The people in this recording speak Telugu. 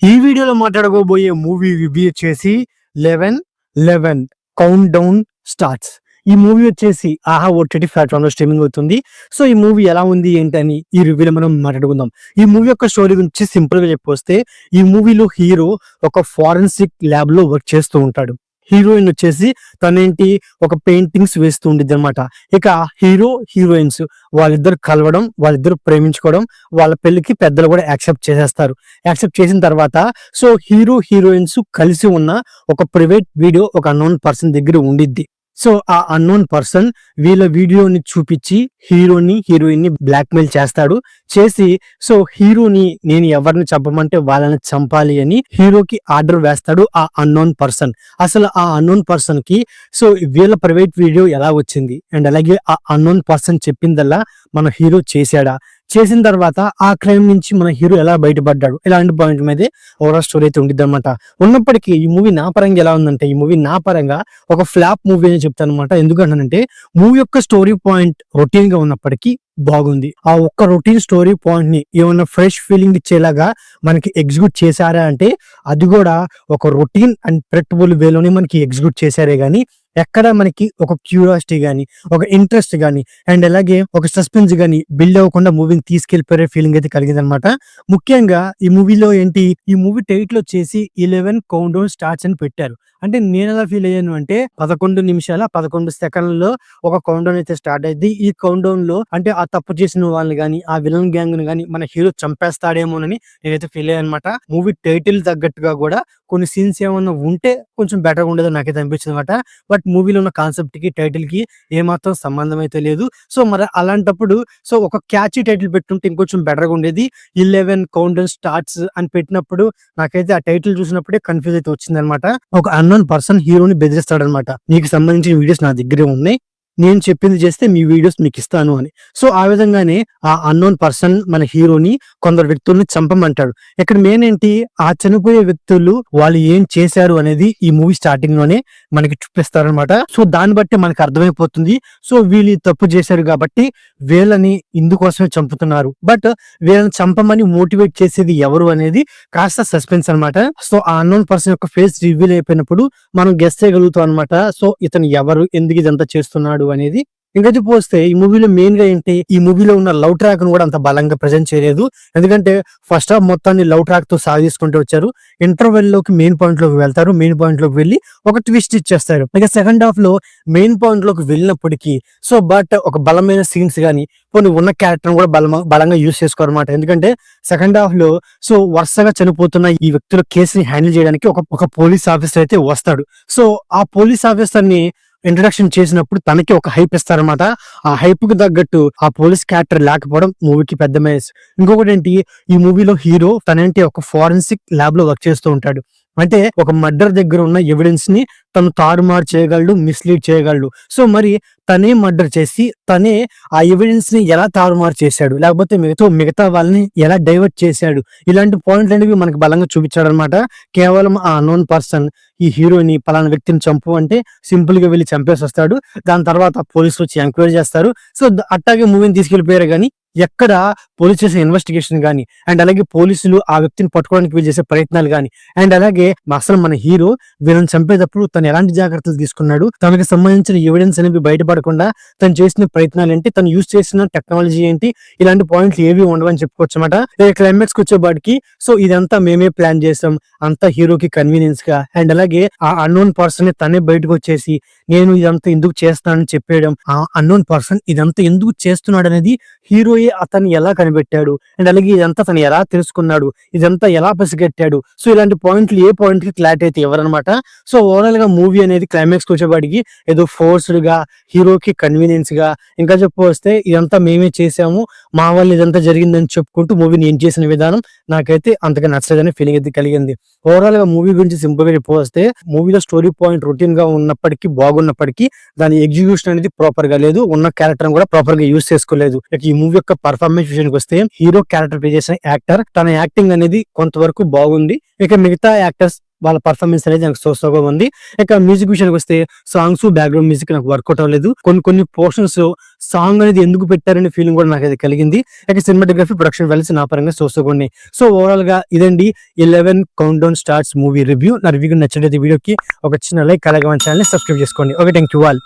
ఈ వీడియోలో మాట్లాడుకోబోయే మూవీ రివ్యూ వచ్చేసి 11 కౌంట్ డౌన్ స్టార్ట్స్. ఈ మూవీ వచ్చేసి ఆహా ఓటీటీ ప్లాట్ఫామ్ లో స్ట్రీమింగ్ అవుతుంది. సో ఈ మూవీ ఎలా ఉంది ఏంటని ఈ రివ్యూలో మనం మాట్లాడుకుందాం. ఈ మూవీ యొక్క స్టోరీ గురించి సింపుల్ గా చెప్పొస్తే, ఈ మూవీలో హీరో ఒక ఫారెన్సిక్ ల్యాబ్ లో వర్క్ చేస్తూ ఉంటాడు. హీరోయిన్ వచ్చేసి తనేంటి ఒక పెయింటింగ్స్ వేస్తూ ఉండిద్ది అనమాట. ఇక హీరో హీరోయిన్స్ వాళ్ళిద్దరు కలవడం, వాళ్ళిద్దరు ప్రేమించుకోవడం, వాళ్ళ పెళ్లికి పెద్దలు కూడా యాక్సెప్ట్ చేసేస్తారు. యాక్సెప్ట్ చేసిన తర్వాత సో హీరో హీరోయిన్స్ కలిసి ఉన్న ఒక ప్రైవేట్ వీడియో ఒక అన్నోన్ పర్సన్ దగ్గర ఉండిద్ది. సో ఆ అన్నోన్ పర్సన్ వీళ్ళ వీడియోని చూపించి హీరోయిన్ ని బ్లాక్ మెయిల్ చేస్తాడు. చేసి సో హీరోని నేను ఎవరిని చంపమంటే వాళ్ళని చంపాలి అని హీరోకి ఆర్డర్ వేస్తాడు ఆ అన్నోన్ పర్సన్. అసలు ఆ అన్నోన్ పర్సన్ కి సో వీళ్ళ ప్రైవేట్ వీడియో ఎలా వచ్చింది అండ్ అలాగే ఆ అన్నోన్ పర్సన్ చెప్పిందల్లా మన హీరో చేశాడా, చేసిన తర్వాత ఆ క్రైమ్ నుంచి మన హీరో ఎలా బయటపడ్డాడు, ఇలాంటి పాయింట్ మీదే ఓవరాల్ స్టోరీ అయితే ఉండిద్ది అనమాట. ఉన్నప్పటికీ ఈ మూవీ నా పరంగా ఎలా ఉందంటే, ఈ మూవీ నా పరంగా ఒక ఫ్లాప్ మూవీ అని చెప్తాను అనమాట. ఎందుకంటే మూవీ యొక్క స్టోరీ పాయింట్ రొటీన్ గా ఉన్నప్పటికీ బాగుంది. ఆ ఒక్క రొటీన్ స్టోరీ పాయింట్ ని ఏమైనా ఫ్రెష్ ఫీలింగ్ ఇచ్చేలాగా మనకి ఎగ్జిక్యూట్ చేశారా అంటే, అది కూడా ఒక రొటీన్ అండ్ ప్రెడిక్టబుల్ వేలోనే మనకి ఎగ్జిక్యూట్ చేశారే గానీ ఎక్కడ మనకి ఒక క్యూరియాసిటీ గానీ, ఒక ఇంట్రెస్ట్ గానీ అండ్ అలాగే ఒక సస్పెన్స్ గానీ బిల్డ్ అవ్వకుండా మూవీని తీసుకెళ్లిపోయే ఫీలింగ్ అయితే కలిగింది అనమాట. ముఖ్యంగా ఈ మూవీలో ఏంటి, ఈ మూవీ టైటిల్ వచ్చేసి 11 కౌంట్ డౌన్ స్టార్ట్స్ అని పెట్టారు. అంటే నేను ఎలా ఫీల్ అయ్యాను అంటే, 11 నిమిషాల 11 సెకండ్లలో ఒక కౌంట్ డౌన్ అయితే స్టార్ట్ అయింది. ఈ కౌంట్ డౌన్ లో అంటే ఆ తప్పు చేసిన వాళ్ళని గానీ, ఆ విలన్ గ్యాంగ్ ని గానీ మన హీరో చంపేస్తాడేమోనని నేనైతే ఫీల్ అయ్యాను అనమాట. మూవీ టైటిల్ తగ్గట్టుగా కూడా కొన్ని సీన్స్ ఏమన్నా ఉంటే కొంచెం బెటర్ గా ఉండేదని నాకైతే అనిపించింది అనమాట. బట్ మూవీలో ఉన్న కాన్సెప్ట్ కి టైటిల్ కి ఏమాత్రం సంబంధం అయితే లేదు. సో మరి అలాంటప్పుడు సో ఒక క్యాచీ టైటిల్ పెట్టుంటే ఇంకొంచెం బెటర్ గా ఉండేది. 11 కౌంట్ డౌన్ స్టార్ట్స్ అని పెట్టినప్పుడు నాకైతే ఆ టైటిల్ చూసినప్పుడే కన్ఫ్యూజ్ అయితే వచ్చింది అనమాట. ఒక అన్నోన్ పర్సన్ హీరోని బెదిరిస్తాడనమాట, మీకు సంబంధించిన వీడియోస్ నా దగ్గరే ఉన్నాయి, నేను చెప్పింది చేస్తే మీ వీడియోస్ మీకు ఇస్తాను అని. సో ఆ విధంగానే ఆ అన్నోన్ పర్సన్ మన హీరోని కొందరు వ్యక్తుల్ని చంపమంటాడు. ఇక్కడ మెయిన్ ఏంటి, ఆ చనిపోయే వ్యక్తులు వాళ్ళు ఏం చేశారు అనేది ఈ మూవీ స్టార్టింగ్ లోనే మనకి చూపిస్తారనమాట. సో దాన్ని బట్టి మనకి అర్థమైపోతుంది, సో వీళ్ళు తప్పు చేశారు కాబట్టి వీళ్ళని ఇందుకోసమే చంపుతున్నారు, బట్ వీళ్ళని చంపమని మోటివేట్ చేసేది ఎవరు అనేది కాస్త సస్పెన్స్ అనమాట. సో ఆ అన్నోన్ పర్సన్ యొక్క ఫేస్ రివీల్ అయిపోయినప్పుడు మనం గెస్ చేయగలుగుతాం అనమాట. సో ఇతను ఎవరు, ఎందుకు ఇదంతా చేస్తున్నాడు అనేది. ఇంకా చెప్పొస్తే ఈ మూవీలో మెయిన్ గా ఏంటి, ఈ మూవీలో ఉన్న లవ్ ట్రాక్ ను కూడా అంత బలంగా ప్రెజెంట్ చేయలేదు. ఎందుకంటే ఫస్ట్ హాఫ్ మొత్తాన్ని లవ్ ట్రాక్ తో సాగిస్తుంటూ వచ్చారు. ఇంటర్వెల్ లోకి మెయిన్ పాయింట్ లోకి వెళ్తారు, మెయిన్ పాయింట్ లోకి వెళ్ళి ఒక ట్విస్ట్ ఇచ్చేస్తారు. ఇక సెకండ్ హాఫ్ లో మెయిన్ పాయింట్ లోకి వెళ్ళినప్పటికీ సో బట్ ఒక బలమైన సీన్స్ గానీ కొన్ని ఉన్న క్యారెక్టర్ కూడా బలంగా యూజ్ చేసుకోరు అనమాట. ఎందుకంటే సెకండ్ హాఫ్ లో సో వరుసగా చనిపోతున్న ఈ వ్యక్తుల కేసుని హ్యాండిల్ చేయడానికి ఒక పోలీస్ ఆఫీసర్ అయితే వస్తాడు. సో ఆ పోలీస్ ఆఫీసర్ ని ఇంట్రడక్షన్ చేసినప్పుడు తనకి ఒక హైప్ ఇస్తారనమాట. ఆ హైప్ కు తగ్గట్టు ఆ పోలీస్ క్యారెక్టర్ లేకపోవడం మూవీకి పెద్ద మైనస్. ఇంకొకటి ఏంటి, ఈ మూవీలో హీరో తనేంటి ఒక ఫారెన్సిక్ ల్యాబ్ లో వర్క్ చేస్తూ ఉంటాడు. అంటే ఒక మర్డర్ దగ్గర ఉన్న ఎవిడెన్స్ ని తను తారుమారు చేయగలడు, మిస్లీడ్ చేయగలడు. సో మరి తనే మర్డర్ చేసి తనే ఆ ఎవిడెన్స్ ని ఎలా తారుమారు చేశాడు, లేకపోతే మిగతా వాళ్ళని ఎలా డైవర్ట్ చేశాడు, ఇలాంటి పాయింట్లు అనేవి మనకి బలంగా చూపించాడు అనమాట. కేవలం ఆ అన్నోన్ పర్సన్ ఈ హీరోని పలానా వ్యక్తిని చంపు అంటే సింపుల్ గా వెళ్ళి చంపేసి వస్తాడు. దాని తర్వాత పోలీసులు వచ్చి ఎంక్వైరీ చేస్తారు. సో అట్టాగే మూవీని తీసుకెళ్లిపోయారు కానీ ఎక్కడ పోలీస్ చేసే ఇన్వెస్టిగేషన్ గానీ అండ్ అలాగే పోలీసులు ఆ వ్యక్తిని పట్టుకోవడానికి వీళ్ళు చేసే ప్రయత్నాలు గానీ అండ్ అలాగే అసలు మన హీరో వీళ్ళని చంపేటప్పుడు తను ఎలాంటి జాగ్రత్తలు తీసుకున్నాడు, తనకి సంబంధించిన ఎవిడెన్స్ అనేవి బయటపడకుండా తను చేసిన ప్రయత్నాలు ఏంటి, తను యూజ్ చేసిన టెక్నాలజీ ఏంటి, ఇలాంటి పాయింట్లు ఏవి ఉండవని చెప్పుకోవచ్చు అనమాట. క్లైమాక్స్ కి వచ్చేపాటికి సో ఇదంతా మేమే ప్లాన్ చేసాం, అంతా హీరోకి కన్వీనియన్స్ గా అండ్ అలాగే ఆ అన్నోన్ పర్సన్ తనే బయటకు వచ్చేసి నేను ఇదంతా ఎందుకు చేస్తానని చెప్పేయడం, ఆ అన్నోన్ పర్సన్ ఇదంతా ఎందుకు చేస్తున్నాడు అనేది హీరోయే అతన్ని ఎలా కనిపెట్టాడు అండ్ అలాగే ఇదంతా తను ఎలా తెలుసుకున్నాడు, ఇదంతా ఎలా పసిగట్టాడు. సో ఇలాంటి పాయింట్లు ఏ పాయింట్ కి క్లారిటీ అయితే ఎవరనమాట. సో ఓవరాల్ గా మూవీ అనేది క్లైమాక్స్ వచ్చేపాటికి ఏదో ఫోర్స్డ్ గా హీరోకి కన్వీనియన్స్ గా ఇంకా చెప్పొస్తే ఇదంతా మేమే చేసాము, మా వల్ల ఇదంతా జరిగిందని చెప్పుకుంటూ మూవీని ఏం చేసిన విధానం నాకైతే అంతగా నచ్చలేదని ఫీలింగ్ అయితే కలిగింది. ఓవరాల్ గా మూవీ గురించి సింపుల్ గా చెప్పొస్తే మూవీలో స్టోరీ పాయింట్ రొటీన్ గా ఉన్నప్పటికీ బాగున్నప్పటికీ దాని ఎగ్జిక్యూషన్ అనేది ప్రాపర్ గా లేదు, ఉన్న క్యారెక్టర్ కూడా ప్రాపర్ గా యూజ్ చేసుకోలేదు. ఈ మూవీ యొక్క పర్ఫార్మెన్స్ విషయానికి వస్తే హీరో క్యారెక్టర్ ప్లే చేసిన యాక్టర్ తన యాక్టింగ్ అనేది కొంతవరకు బాగుంది. ఇక మిగతా యాక్టర్స్ వాళ్ళ పర్ఫార్మెన్స్ అనేది నాకు సోగా ఉంది. ఇక మ్యూజిక్ విషయానికి వస్తే సాంగ్స్, బ్యాక్గ్రౌండ్ మ్యూజిక్ నాకు వర్కౌట్ అవ్వలేదు. కొన్ని పోర్షన్స్ సాంగ్ అనేది ఎందుకు పెట్టారనే ఫీలింగ్ కూడా నాకు అది కలిగింది. ఇక సినిమాటోగ్రఫీ, ప్రొడక్షన్ వాల్యూస్ నా పరంగా సోగా ఉన్నాయి. సో ఓవరాల్ గా ఇదండి 11 count down starts movie review. నా రివ్యూ నచ్చినట్లయితే వీడియోకి ఒక చిన్న లైక్, అలాగే మన ఛానల్ ని సబ్స్క్రైబ్ చేసుకోండి. Okay, thank you all.